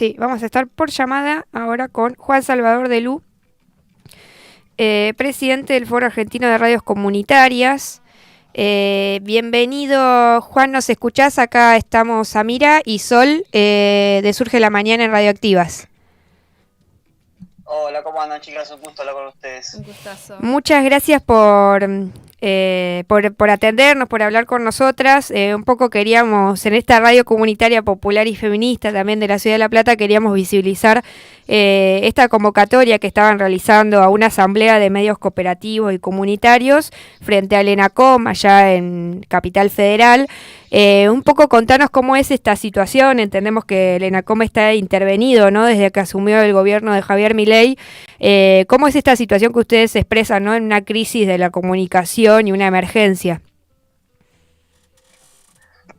Sí, vamos a estar por llamada ahora con Juan Salvador de Lu, presidente del Foro Argentino de Radios Comunitarias. Bienvenido, Juan, ¿nos escuchás? Acá estamos Samira y Sol, de Surge la Mañana en Radioactivas. Hola, ¿cómo andan, chicas? Un gusto hablar con ustedes. Un gustazo. Muchas gracias por atendernos, por hablar con nosotras. Un poco queríamos, en esta radio comunitaria popular y feminista también de la Ciudad de La Plata, queríamos visibilizar esta convocatoria que estaban realizando a una asamblea de medios cooperativos y comunitarios frente al ENACOM, allá en Capital Federal. Un poco contanos cómo es esta situación. Entendemos que el ENACOM está intervenido, ¿no?, desde que asumió el gobierno de Javier Milei. ¿Cómo es esta situación que ustedes expresan, ¿no?, en una crisis de la comunicación y una emergencia?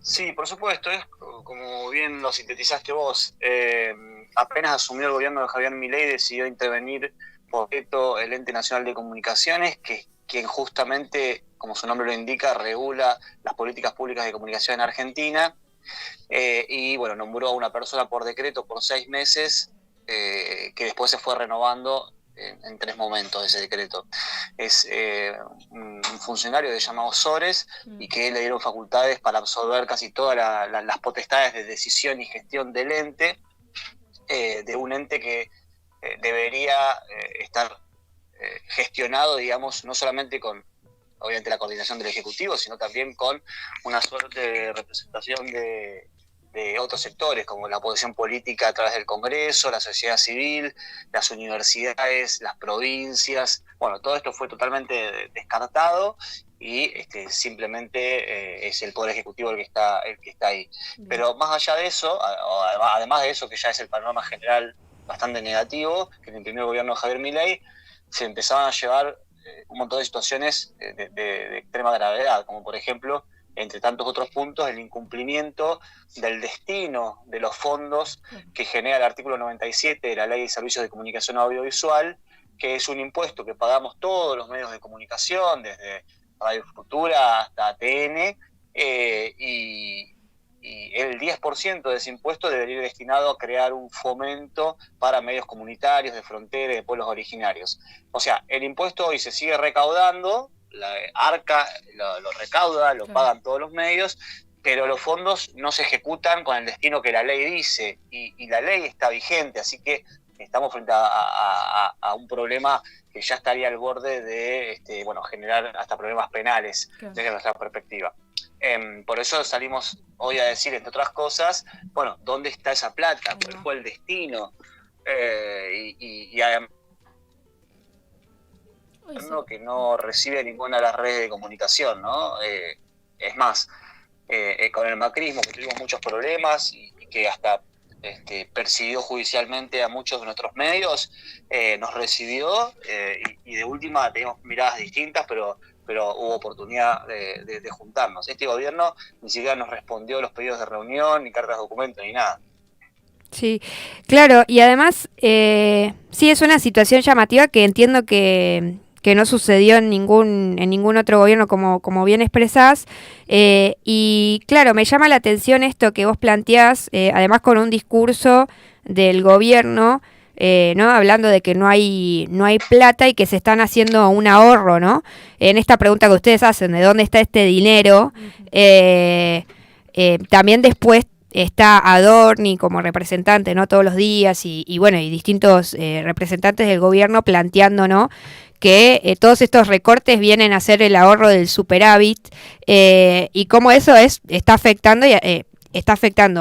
Sí, por supuesto, es como bien lo sintetizaste vos. Apenas asumió el gobierno de Javier Milei, decidió intervenir por completo el Ente Nacional de Comunicaciones, que es quien justamente, como su nombre lo indica, regula las políticas públicas de comunicación en Argentina. Y bueno, nombró a una persona por decreto por 6 meses, que después se fue renovando en 3 momentos de ese decreto. Es un funcionario llamado Sores, y que le dieron facultades para absorber casi todas las potestades de decisión y gestión del ente, de un ente que debería estar gestionado, digamos, no solamente con, obviamente, la coordinación del Ejecutivo, sino también con una suerte de representación de otros sectores, como la oposición política a través del Congreso, la sociedad civil, las universidades, las provincias. Bueno, todo esto fue totalmente descartado y simplemente es el Poder Ejecutivo el que está ahí. Pero más allá de eso, además de eso, que ya es el panorama general bastante negativo, que imprimió el gobierno de Javier Milei, se empezaban a llevar un montón de situaciones de extrema gravedad, como por ejemplo, entre tantos otros puntos, el incumplimiento del destino de los fondos que genera el artículo 97 de la Ley de Servicios de Comunicación Audiovisual, que es un impuesto que pagamos todos los medios de comunicación, desde Radio Futura hasta ATN, y el 10% de ese impuesto debería ir destinado a crear un fomento para medios comunitarios de frontera y de pueblos originarios. O sea, el impuesto hoy se sigue recaudando, la ARCA lo recauda, lo pagan todos los medios, pero los fondos no se ejecutan con el destino que la ley dice, y la ley está vigente, así que estamos frente a un problema que ya estaría al borde de generar hasta problemas penales, desde nuestra perspectiva. Por eso salimos hoy a decir, entre otras cosas, bueno, ¿dónde está esa plata? ¿Cuál fue el destino? Y además, que no recibe ninguna de las redes de comunicación, ¿no? Es más, con el macrismo, que tuvimos muchos problemas y que hasta persiguió judicialmente a muchos de nuestros medios, nos recibió, y de última tenemos miradas distintas, pero hubo oportunidad de juntarnos. Este gobierno ni siquiera nos respondió los pedidos de reunión, ni cartas de documento, ni nada. Sí, claro, y además sí es una situación llamativa que entiendo que no sucedió en ningún otro gobierno, como bien expresás, y claro, me llama la atención esto que vos planteás, además con un discurso del gobierno, ¿no?, hablando de que no hay plata y que se están haciendo un ahorro, ¿no? En esta pregunta que ustedes hacen, ¿de dónde está este dinero? También después está Adorni como representante, ¿no?, todos los días, y bueno, y distintos representantes del gobierno planteando, ¿no?, que todos estos recortes vienen a ser el ahorro del superávit, y cómo eso está afectando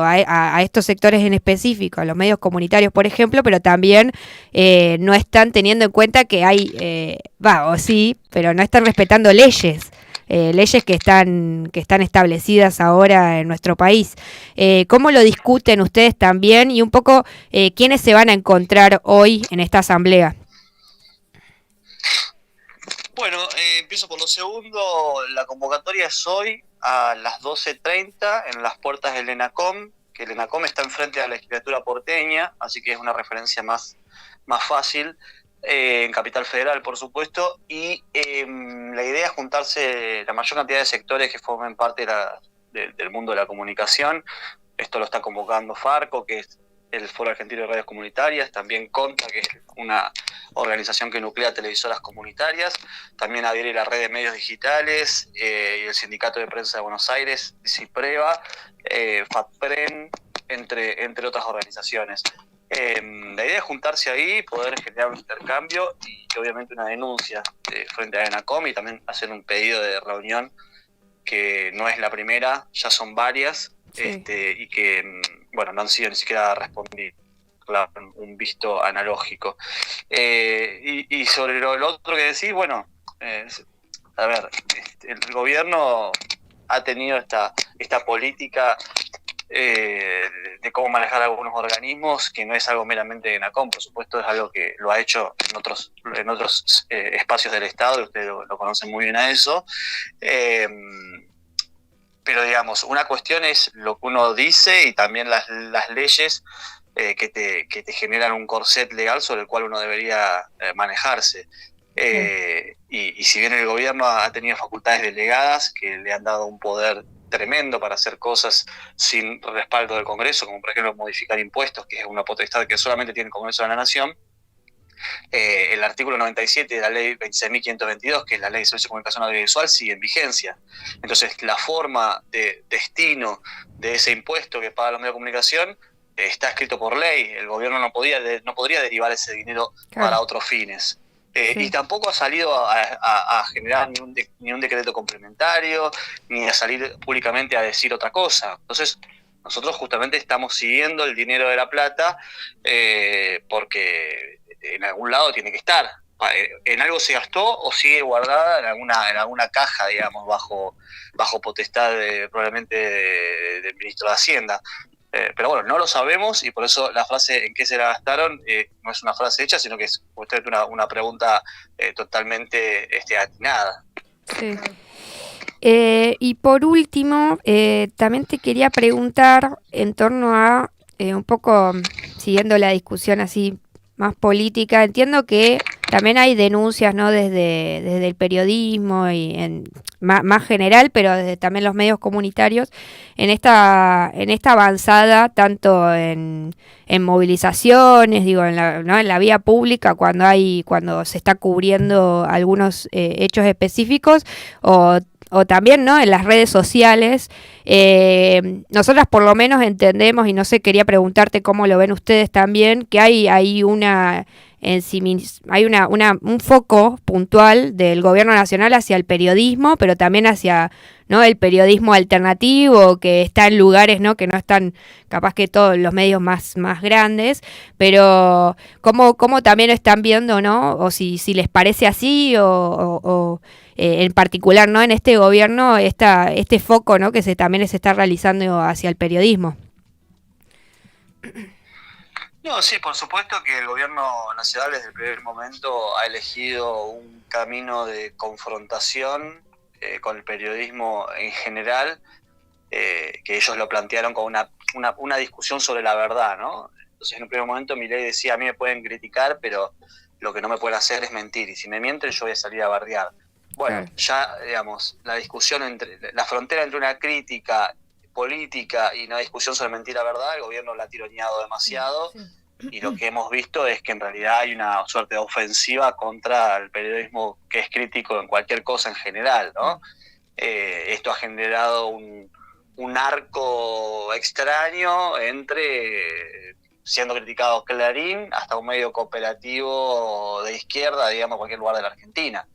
a estos sectores en específico, a los medios comunitarios, por ejemplo, pero también no están teniendo en cuenta que hay, sí, pero no están respetando leyes. Leyes que están establecidas ahora en nuestro país. ¿Cómo lo discuten ustedes también? Y un poco, ¿quiénes se van a encontrar hoy en esta asamblea? Bueno, empiezo por lo segundo. La convocatoria es hoy a las 12:30 en las puertas del ENACOM, que el ENACOM está enfrente de la legislatura porteña, así que es una referencia más fácil. En Capital Federal, por supuesto, y la idea es juntarse la mayor cantidad de sectores que formen parte del mundo de la comunicación. Esto lo está convocando Farco, que es el Foro Argentino de Radios Comunitarias, también CONTA, que es una organización que nuclea televisoras comunitarias, también adhiere la Red de Medios Digitales y el Sindicato de Prensa de Buenos Aires, CIPREVA, FATPREN, entre otras organizaciones. La idea es juntarse ahí, poder generar un intercambio y obviamente una denuncia frente a ENACOM, y también hacer un pedido de reunión, que no es la primera, ya son varias, sí. Y que, bueno, no han sido ni siquiera respondidas, un visto analógico. Y sobre lo otro que decís, bueno, a ver, el gobierno ha tenido esta política de cómo manejar algunos organismos, que no es algo meramente de ENACOM, por supuesto, es algo que lo ha hecho en otros espacios del Estado, y ustedes lo conocen muy bien a eso. Pero digamos, una cuestión es lo que uno dice y también las leyes que te generan un corset legal sobre el cual uno debería manejarse. Y si bien el gobierno ha tenido facultades delegadas que le han dado un poder tremendo para hacer cosas sin respaldo del Congreso, como por ejemplo modificar impuestos, que es una potestad que solamente tiene el Congreso de la Nación, el artículo 97 de la ley 26.522, que es la ley de servicio de comunicación audiovisual, sigue en vigencia. Entonces, la forma de destino de ese impuesto que paga los medios de comunicación está escrito por ley. El gobierno no podría derivar ese dinero para otros fines. Sí. Y tampoco ha salido a generar ni un decreto complementario, ni a salir públicamente a decir otra cosa. Entonces, nosotros justamente estamos siguiendo el dinero de la plata porque en algún lado tiene que estar. En algo se gastó o sigue guardada en alguna caja, digamos, bajo potestad probablemente del ministro de Hacienda. Pero bueno, no lo sabemos, y por eso la frase en qué se la gastaron no es una frase hecha, sino que es usted una pregunta totalmente atinada. Sí. Y por último, también te quería preguntar en torno a, un poco siguiendo la discusión así más política, entiendo que también hay denuncias, ¿no? Desde el periodismo y más general, pero desde también los medios comunitarios, en esta avanzada, tanto en movilizaciones, digo, en la vía pública, cuando se está cubriendo algunos hechos específicos, o también, ¿no?, en las redes sociales. Nosotras por lo menos entendemos, y no sé, quería preguntarte cómo lo ven ustedes también, que hay un foco puntual del gobierno nacional hacia el periodismo, pero también hacia, ¿no?, el periodismo alternativo, que está en lugares, ¿no?, que no están capaz que todos los medios más grandes, pero cómo también lo están viendo, ¿no?, o si les parece así, o en particular, ¿no?, en este gobierno, este foco, ¿no?, que también se está realizando hacia el periodismo. No, sí, por supuesto que el gobierno nacional desde el primer momento ha elegido un camino de confrontación con el periodismo en general, que ellos lo plantearon como una discusión sobre la verdad, ¿no? Entonces, en un primer momento Milei decía: a mí me pueden criticar, pero lo que no me pueden hacer es mentir, y si me mienten yo voy a salir a bardear. Bueno, ya, digamos, la frontera entre una crítica política y una discusión sobre mentira-verdad, el gobierno la ha tironeado demasiado, y lo que hemos visto es que en realidad hay una suerte de ofensiva contra el periodismo que es crítico en cualquier cosa en general, ¿no? Esto ha generado un arco extraño entre siendo criticado Clarín hasta un medio cooperativo de izquierda, digamos, cualquier lugar de la Argentina.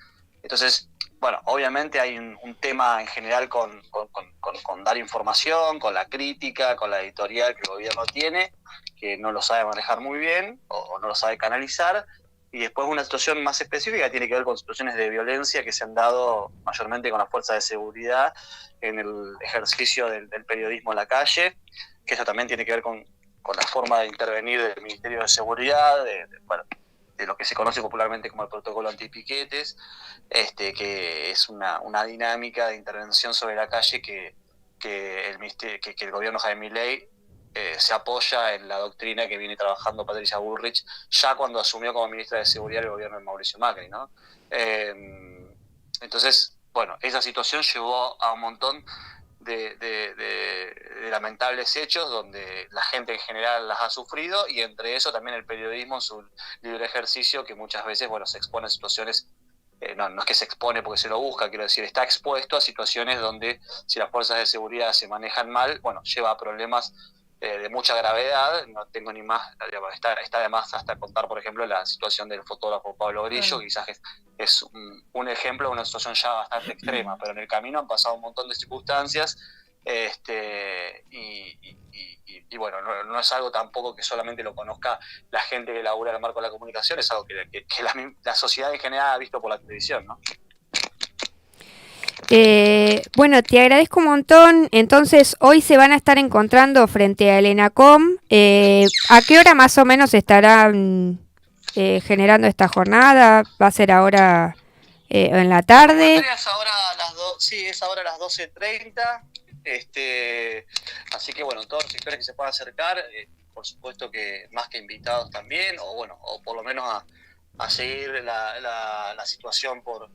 Entonces, bueno, obviamente hay un tema en general con dar información, con la crítica, con la editorial que el gobierno tiene, que no lo sabe manejar muy bien o no lo sabe canalizar, y después una situación más específica que tiene que ver con situaciones de violencia que se han dado mayormente con las fuerzas de seguridad en el ejercicio del periodismo en la calle, que eso también tiene que ver con la forma de intervenir del Ministerio de Seguridad, de lo que se conoce popularmente como el protocolo antipiquetes, que es una dinámica de intervención sobre la calle que el gobierno Javier Milei se apoya en la doctrina que viene trabajando Patricia Bullrich ya cuando asumió como ministra de Seguridad el gobierno de Mauricio Macri, ¿no? Entonces, bueno, esa situación llevó a un montón de lamentables hechos donde la gente en general las ha sufrido, y entre eso también el periodismo en su libre ejercicio, que muchas veces, bueno, se expone a situaciones, no es que se expone porque se lo busca, quiero decir, está expuesto a situaciones donde si las fuerzas de seguridad se manejan mal, bueno, lleva a problemas de mucha gravedad. No tengo ni más, digamos, está de más hasta contar, por ejemplo, la situación del fotógrafo Pablo Grillo, quizás es un ejemplo de una situación ya bastante extrema, pero en el camino han pasado un montón de circunstancias, y bueno, no es algo tampoco que solamente lo conozca la gente que labura en el marco de la comunicación, es algo que la sociedad en general ha visto por la televisión, ¿no? Bueno, te agradezco un montón. Entonces, hoy se van a estar encontrando frente al ENACOM. ¿A qué hora más o menos estarán generando esta jornada? ¿Va a ser ahora en la tarde? Es ahora a las 12:30. Así que bueno, todos los sectores que se puedan acercar, por supuesto que más que invitados también, o por lo menos a seguir la situación por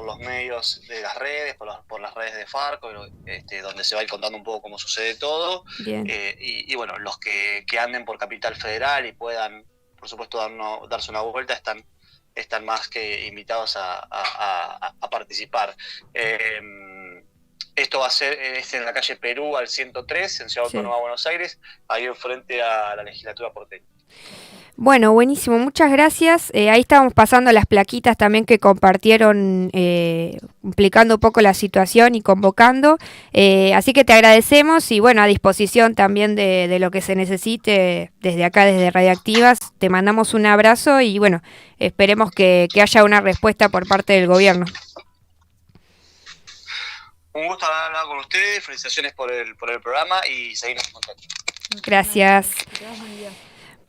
los medios de las redes, por las redes de Farco, donde se va a ir contando un poco cómo sucede todo. Bien. Y bueno, los que anden por Capital Federal y puedan, por supuesto, darse una vuelta, están más que invitados a participar. Esto va a ser en la calle Perú al 103, en Ciudad Autónoma de Buenos Aires, ahí enfrente a la legislatura porteña. Bueno, buenísimo, muchas gracias. Ahí estábamos pasando las plaquitas también que compartieron, explicando un poco la situación y convocando. Así que te agradecemos y bueno, a disposición también de lo que se necesite desde acá, desde Radiactivas. Te mandamos un abrazo y bueno, esperemos que haya una respuesta por parte del gobierno. Un gusto haber hablado con ustedes, felicitaciones por el programa y seguimos en contacto. Gracias.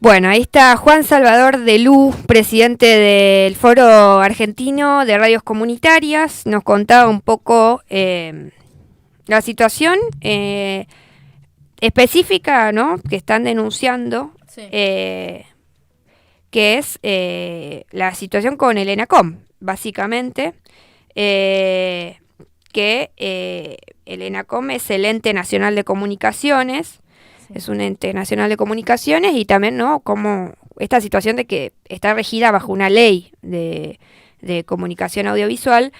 Bueno, ahí está Juan Salvador Delú, presidente del Foro Argentino de Radios Comunitarias. Nos contaba un poco la situación específica, ¿no?, que están denunciando, que es la situación con el ENACOM, básicamente. Que el ENACOM es el Ente Nacional de Comunicaciones, es un ente nacional de comunicaciones, y también, ¿no?, como esta situación de que está regida bajo una ley de comunicación audiovisual,